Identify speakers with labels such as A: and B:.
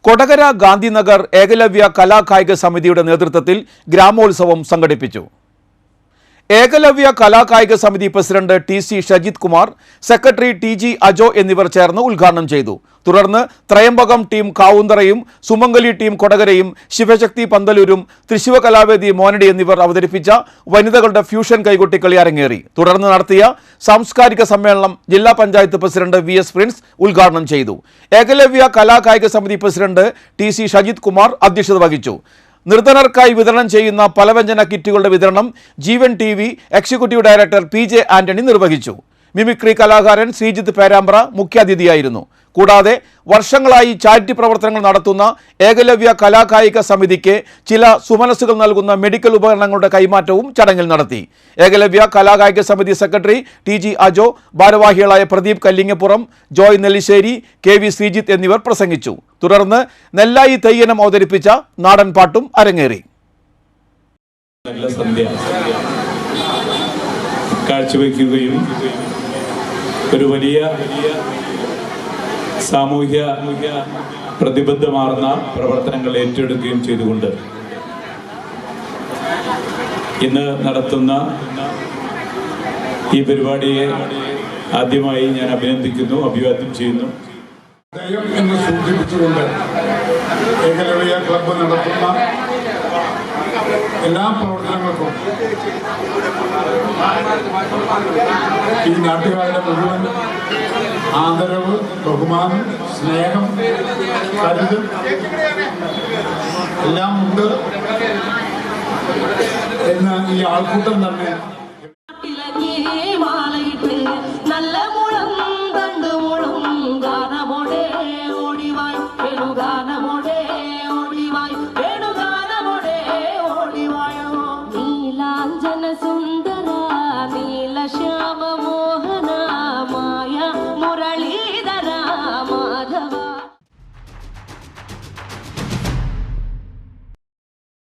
A: കൊടകര ഗാന്ധിനഗർ ഏകലവ്യ കലാകായിക സമിതിയുടെ നേതൃത്വത്തിൽ ഗ്രാമോത്സവം സംഘടിപ്പിച്ചു. ഏകലവ്യ കലാകായിക സമിതി president TC. Shajith Kumar, secretary TG. Ajo എന്നിവർ ചേർന്ന് ഉദ്ഘാടനം ചെയ്തു. തുടർന്ന് ത്രയംബകം ടീം കാവുന്തറയും സുമംഗലി ടീം കൊടകരയും ശിവശക്തി പന്തലൂരും തൃശൂർ കലാവേദി മോനടി എന്നിവർ അവതരിപ്പിച്ച വനിതകളുടെ ഫ്യൂഷൻ കൈകൊട്ടിക്കളി അരങ്ങേറി. തുടർന്ന് നടത്തിയ സാംസ്കാരിക സമ്മേളനം ജില്ലാ പഞ്ചായത്ത് പ്രസിഡന്റ് വി.എസ്. പ്രിൻസ് ഉദ്ഘാടനം ചെയ്തു. ഏകലവ്യ കലാകായിക സമിതി പ്രസിഡന്റ് ടി.സി. ഷജിത് കുമാർ അധ്യക്ഷത വഹിച്ചു. നിർധനർക്കായി വിതരണം ചെയ്യുന്ന പലവ്യഞ്ജന കിറ്റുകളുടെ വിതരണം Jeevan TV. Executive director PJ. Antony നിർവഹിച്ചു. മിമിക്രി കലാകാരൻ ശ്രീജിത്ത് പേരാമ്പ്ര മുഖ്യാതിഥിയായിരുന്നു. കൂടാതെ വർഷങ്ങളായി ചാരിറ്റി പ്രവർത്തനങ്ങൾ നടത്തുന്ന ഏകലവ്യ കലാകായിക സമിതിക്ക് ചില സുമനസ്സുകൾ നൽകുന്ന മെഡിക്കൽ ഉപകരണങ്ങളുടെ കൈമാറ്റവും ചടങ്ങിൽ നടത്തി. ഏകലവ്യ കലാകായിക സമിതി സെക്രട്ടറി ടി.ജി. അജോ, ഭാരവാഹികളായ പ്രദീപ് കല്ലിങ്ങപ്പുറം, ജോയ് നെല്ലിശ്ശേരി, കെ.വി. ശ്രീജിത്ത് എന്നിവർ പ്രസംഗിച്ചു. തുടർന്ന് നെല്ലായി തെയ്യനം അവതരിപ്പിച്ച നാടൻ പാട്ടും അരങ്ങേറി.
B: നല്ല സന്ധ്യ കാഴ്ചവെക്കുകയും ഒരു വലിയ സാമൂഹ്യ പ്രതിബദ്ധമാർന്ന പ്രവർത്തനങ്ങൾ ഏറ്റെടുക്കുകയും ചെയ്തുകൊണ്ട് ഇന്ന് നടത്തുന്ന ഈ പരിപാടിയെ ആദ്യമായി ഞാൻ അഭിനന്ദിക്കുന്നു, അഭിവാദ്യം ചെയ്യുന്നു.
C: എന്ന് സൂചിപ്പിച്ചുകൊണ്ട് ഏകലവ്യ ക്ലബ്ബ് നടത്തുന്ന എല്ലാ പ്രവർത്തനങ്ങൾക്കും ഈ നാട്ടുകാരുടെ മുഴുവൻ ആദരവ്, ബഹുമാനം, സ്നേഹം, കരുതൽ എല്ലാം ഉണ്ട് എന്ന് ഈ ആൾക്കൂട്ടം തന്നെ
D: സുന്ദര